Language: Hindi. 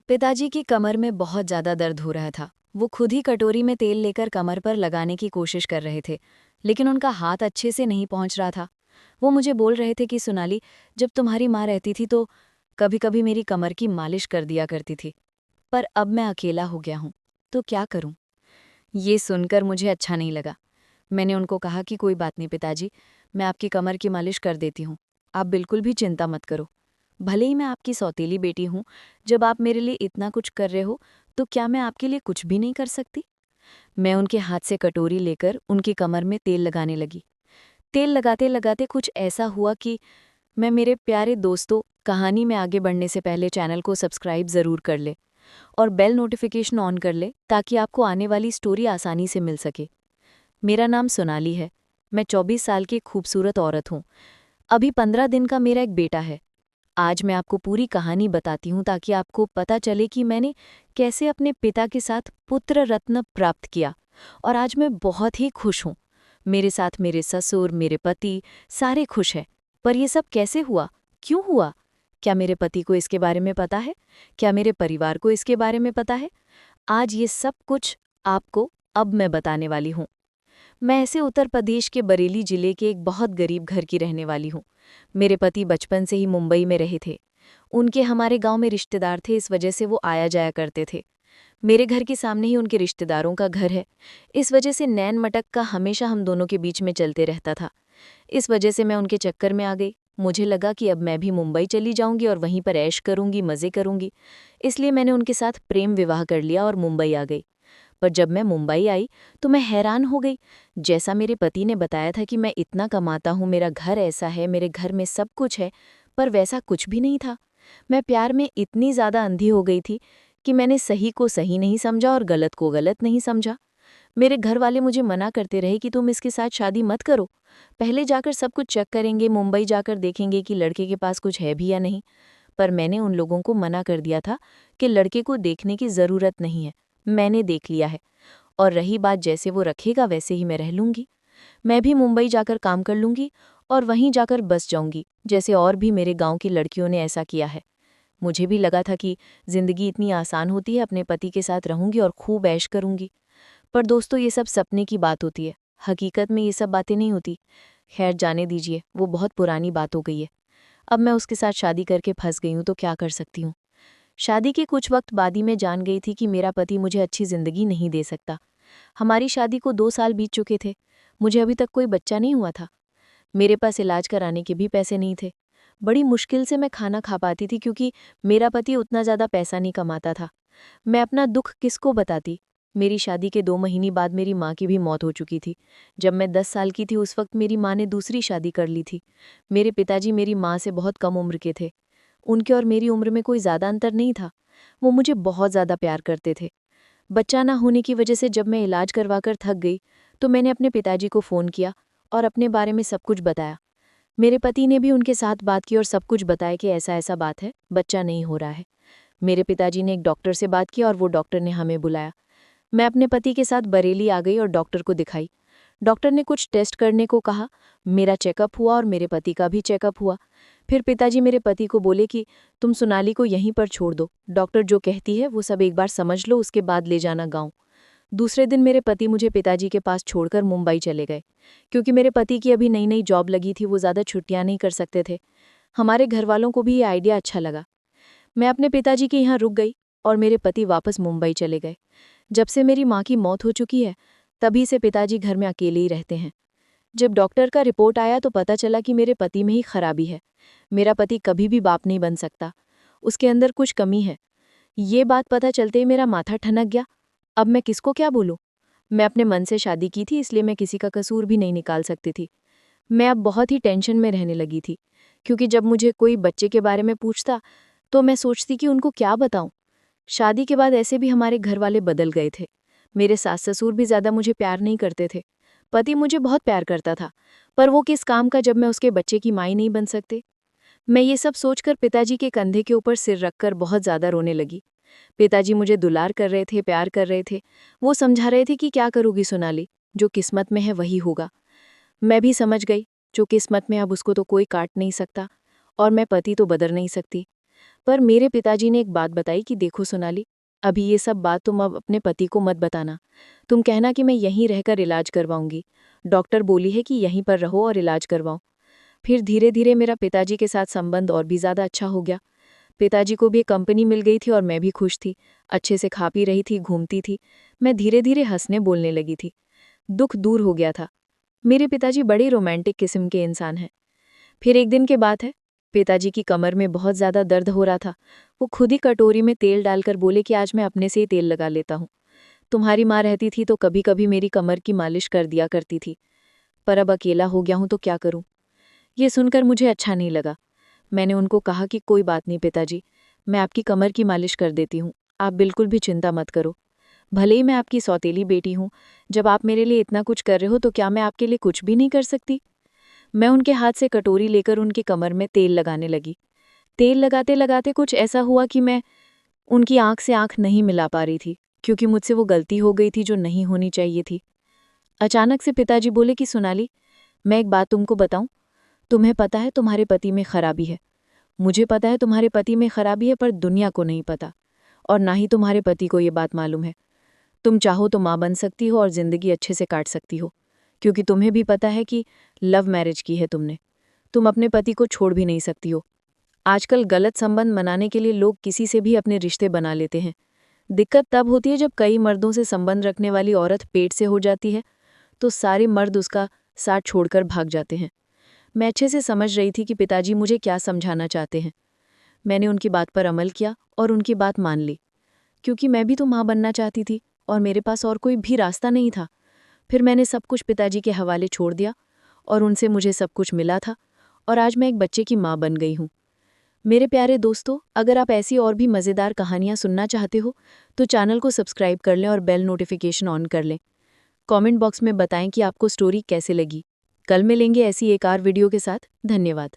पिताजी की कमर में बहुत ज़्यादा दर्द हो रहा था। वो खुद ही कटोरी में तेल लेकर कमर पर लगाने की कोशिश कर रहे थे, लेकिन उनका हाथ अच्छे से नहीं पहुंच रहा था। वो मुझे बोल रहे थे कि सोनाली, जब तुम्हारी माँ रहती थी तो कभी कभी मेरी कमर की मालिश कर दिया करती थी, पर अब मैं अकेला हो गया हूँ, तो क्या करूँ? ये सुनकर मुझे अच्छा नहीं लगा। मैंने उनको कहा कि कोई बात नहीं पिताजी, मैं आपकी कमर की मालिश कर देती हूँ। आप बिल्कुल भी चिंता मत करो। भले ही मैं आपकी सौतेली बेटी हूँ, जब आप मेरे लिए इतना कुछ कर रहे हो, तो क्या मैं आपके लिए कुछ भी नहीं कर सकती? मैं उनके हाथ से कटोरी लेकर उनकी कमर में तेल लगाने लगी। तेल लगाते लगाते कुछ ऐसा हुआ कि मैं मेरे प्यारे दोस्तों, कहानी में आगे बढ़ने से पहले चैनल को सब्सक्राइब ज़रूर कर ले और बेल नोटिफिकेशन ऑन कर ले ताकि आपको आने वाली स्टोरी आसानी से मिल सके। मेरा नाम सोनाली है। मैं 24 साल की खूबसूरत औरत हूँ। अभी 15 दिन का मेरा एक बेटा है। आज मैं आपको पूरी कहानी बताती हूँ ताकि आपको पता चले कि मैंने कैसे अपने पिता के साथ पुत्र रत्न प्राप्त किया, और आज मैं बहुत ही खुश हूँ। मेरे साथ मेरे ससुर, मेरे पति, सारे खुश हैं। पर यह सब कैसे हुआ? क्यों हुआ? क्या मेरे पति को इसके बारे में पता है? क्या मेरे परिवार को इसके बारे में पता है? आज ये सब कुछ आपको अब मैं बताने वाली हूँ। मैं ऐसे उत्तर प्रदेश के बरेली जिले के एक बहुत गरीब घर की रहने वाली हूँ। मेरे पति बचपन से ही मुंबई में रहे थे। उनके हमारे गांव में रिश्तेदार थे, इस वजह से वो आया जाया करते थे। मेरे घर के सामने ही उनके रिश्तेदारों का घर है। इस वजह से नैन मटक का हमेशा हम दोनों के बीच में चलते रहता था। इस वजह से मैं उनके चक्कर में आ गई। मुझे लगा कि अब मैं भी मुंबई चली जाऊंगी और वहीं पर ऐश करूंगी, मज़े करूंगी। इसलिए मैंने उनके साथ प्रेम विवाह कर लिया और मुंबई आ गई। पर जब मैं मुंबई आई तो मैं हैरान हो गई। जैसा मेरे पति ने बताया था कि मैं इतना कमाता हूँ, मेरा घर ऐसा है, मेरे घर में सब कुछ है, पर वैसा कुछ भी नहीं था। मैं प्यार में इतनी ज़्यादा अंधी हो गई थी कि मैंने सही को सही नहीं समझा और गलत को गलत नहीं समझा। मेरे घर वाले मुझे मना करते रहे कि तुम इसके साथ शादी मत करो, पहले जाकर सब कुछ चेक करेंगे, मुंबई जाकर देखेंगे कि लड़के के पास कुछ है भी या नहीं। पर मैंने उन लोगों को मना कर दिया था कि लड़के को देखने की ज़रूरत नहीं है, मैंने देख लिया है। और रही बात जैसे वो रखेगा वैसे ही मैं रह लूँगी। मैं भी मुंबई जाकर काम कर लूँगी और वहीं जाकर बस जाऊँगी, जैसे और भी मेरे गाँव की लड़कियों ने ऐसा किया है। मुझे भी लगा था कि ज़िंदगी इतनी आसान होती है, अपने पति के साथ रहूँगी और खूब ऐश करूँगी। पर दोस्तों, ये सब सपने की बात होती है, हकीकत में ये सब बातें नहीं होती। खैर जाने दीजिए, वो बहुत पुरानी बात हो गई है। अब मैं उसके साथ शादी करके फंस गई हूँ, तो क्या कर सकती हूँ। शादी के कुछ वक्त बाद ही मैं जान गई थी कि मेरा पति मुझे अच्छी ज़िंदगी नहीं दे सकता। हमारी शादी को 2 साल बीत चुके थे। मुझे अभी तक कोई बच्चा नहीं हुआ था। मेरे पास इलाज कराने के भी पैसे नहीं थे। बड़ी मुश्किल से मैं खाना खा पाती थी क्योंकि मेरा पति उतना ज़्यादा पैसा नहीं कमाता था। मैं अपना दुख किसको बताती? मेरी शादी के 2 महीने बाद मेरी माँ की भी मौत हो चुकी थी। जब मैं 10 साल की थी उस वक्त मेरी माँ ने दूसरी शादी कर ली थी। मेरे पिताजी मेरी माँ से बहुत कम उम्र के थे। उनके और मेरी उम्र में कोई ज़्यादा अंतर नहीं था। वो मुझे बहुत ज़्यादा प्यार करते थे। बच्चा ना होने की वजह से जब मैं इलाज करवाकर थक गई, तो मैंने अपने पिताजी को फ़ोन किया और अपने बारे में सब कुछ बताया। मेरे पति ने भी उनके साथ बात की और सब कुछ बताया कि ऐसा-ऐसा बात है, बच्चा नहीं हो रहा है। मेरे पिताजी ने एक डॉक्टर से बात की और वो डॉक्टर ने हमें बुलाया। मैं अपने पति के साथ बरेली आ गई और डॉक्टर को दिखाई। डॉक्टर ने कुछ टेस्ट करने को कहा। मेरा चेकअप हुआ और मेरे पति का भी चेकअप हुआ। फिर पिताजी मेरे पति को बोले कि तुम सोनाली को यहीं पर छोड़ दो, डॉक्टर जो कहती है वो सब एक बार समझ लो, उसके बाद ले जाना गाँव। दूसरे दिन मेरे पति मुझे पिताजी के पास छोड़कर मुंबई चले गए। क्योंकि मेरे पति की अभी नई नई जॉब लगी थी, वो ज़्यादा छुट्टियां नहीं कर सकते थे। हमारे घर वालों को भी ये आइडिया अच्छा लगा। मैं अपने पिताजी के यहाँ रुक गई और मेरे पति वापस मुंबई चले गए। जब से मेरी माँ की मौत हो चुकी है, तभी से पिताजी घर में अकेले ही रहते हैं। जब डॉक्टर का रिपोर्ट आया तो पता चला कि मेरे पति में ही खराबी है। मेरा पति कभी भी बाप नहीं बन सकता, उसके अंदर कुछ कमी है। ये बात पता चलते ही मेरा माथा ठनक गया। अब मैं किसको क्या बोलूं? मैं अपने मन से शादी की थी, इसलिए मैं किसी का कसूर भी नहीं निकाल सकती थी। मैं अब बहुत ही टेंशन में रहने लगी थी, क्योंकि जब मुझे कोई बच्चे के बारे में पूछता तो मैं सोचती कि उनको क्या बताऊं। शादी के बाद ऐसे भी हमारे घर वाले बदल गए थे। मेरे सास ससुर भी ज़्यादा मुझे प्यार नहीं करते थे। पति मुझे बहुत प्यार करता था, पर वो किस काम का जब मैं उसके बच्चे की माँ ही नहीं बन सकती। मैं ये सब सोचकर पिताजी के कंधे के ऊपर सिर रखकर बहुत ज़्यादा रोने लगी। पिताजी मुझे दुलार कर रहे थे, प्यार कर रहे थे। वो समझा रहे थे कि क्या करोगी सोनाली, जो किस्मत में है वही होगा। मैं भी समझ गई, जो किस्मत में अब उसको तो कोई काट नहीं सकता और मैं पति तो बदल नहीं सकती। पर मेरे पिताजी ने एक बात बताई कि देखो सोनाली, अभी ये सब बात तुम अब अपने पति को मत बताना। तुम कहना कि मैं यहीं रहकर इलाज करवाऊंगी। डॉक्टर बोली है कि यहीं पर रहो और इलाज करवाओ। फिर धीरे धीरे मेरा पिताजी के साथ संबंध और भी ज़्यादा अच्छा हो गया। पिताजी को भी एक कंपनी मिल गई थी और मैं भी खुश थी। अच्छे से खा पी रही थी, घूमती थी। मैं धीरे धीरे हंसने बोलने लगी थी। दुख दूर हो गया था। मेरे पिताजी बड़े रोमांटिक किस्म के इंसान हैं। फिर एक दिन की बात है, पिताजी की कमर में बहुत ज़्यादा दर्द हो रहा था। वो खुद ही कटोरी में तेल डालकर बोले कि आज मैं अपने से ही तेल लगा लेता हूँ। तुम्हारी माँ रहती थी तो कभी कभी मेरी कमर की मालिश कर दिया करती थी, पर अब अकेला हो गया हूँ तो क्या करूँ। ये सुनकर मुझे अच्छा नहीं लगा। मैंने उनको कहा कि कोई बात नहीं पिताजी, मैं आपकी कमर की मालिश कर देती हूँ, आप बिल्कुल भी चिंता मत करो। भले ही मैं आपकी सौतेली बेटी हूँ, जब आप मेरे लिए इतना कुछ कर रहे हो तो क्या मैं आपके लिए कुछ भी नहीं कर सकती। मैं उनके हाथ से कटोरी लेकर उनकी कमर में तेल लगाने लगी। तेल लगाते लगाते कुछ ऐसा हुआ कि मैं उनकी आंख से आंख नहीं मिला पा रही थी, क्योंकि मुझसे वो गलती हो गई थी जो नहीं होनी चाहिए थी। अचानक से पिताजी बोले कि सोनाली, मैं एक बात तुमको बताऊं। तुम्हें पता है तुम्हारे पति में खराबी है। मुझे पता है तुम्हारे पति में खराबी है, पर दुनिया को नहीं पता, और ना ही तुम्हारे पति को ये बात मालूम है। तुम चाहो तो माँ बन सकती हो और ज़िंदगी अच्छे से काट सकती हो, क्योंकि तुम्हें भी पता है कि लव मैरिज की है तुमने। तुम अपने पति को छोड़ भी नहीं सकती हो। आजकल गलत संबंध मनाने के लिए लोग किसी से भी अपने रिश्ते बना लेते हैं। दिक्कत तब होती है जब कई मर्दों से संबंध रखने वाली औरत पेट से हो जाती है, तो सारे मर्द उसका साथ छोड़कर भाग जाते हैं। मैं अच्छे से समझ रही थी कि पिताजी मुझे क्या समझाना चाहते हैं। मैंने उनकी बात पर अमल किया और उनकी बात मान ली, क्योंकि मैं भी तो माँ बनना चाहती थी और मेरे पास और कोई भी रास्ता नहीं था। फिर मैंने सब कुछ पिताजी के हवाले छोड़ दिया और उनसे मुझे सब कुछ मिला था, और आज मैं एक बच्चे की माँ बन गई हूँ। मेरे प्यारे दोस्तों, अगर आप ऐसी और भी मज़ेदार कहानियाँ सुनना चाहते हो तो चैनल को सब्सक्राइब कर लें और बेल नोटिफिकेशन ऑन कर लें। कमेंट बॉक्स में बताएं कि आपको स्टोरी कैसे लगी। कल मिलेंगे ऐसी एक और वीडियो के साथ। धन्यवाद।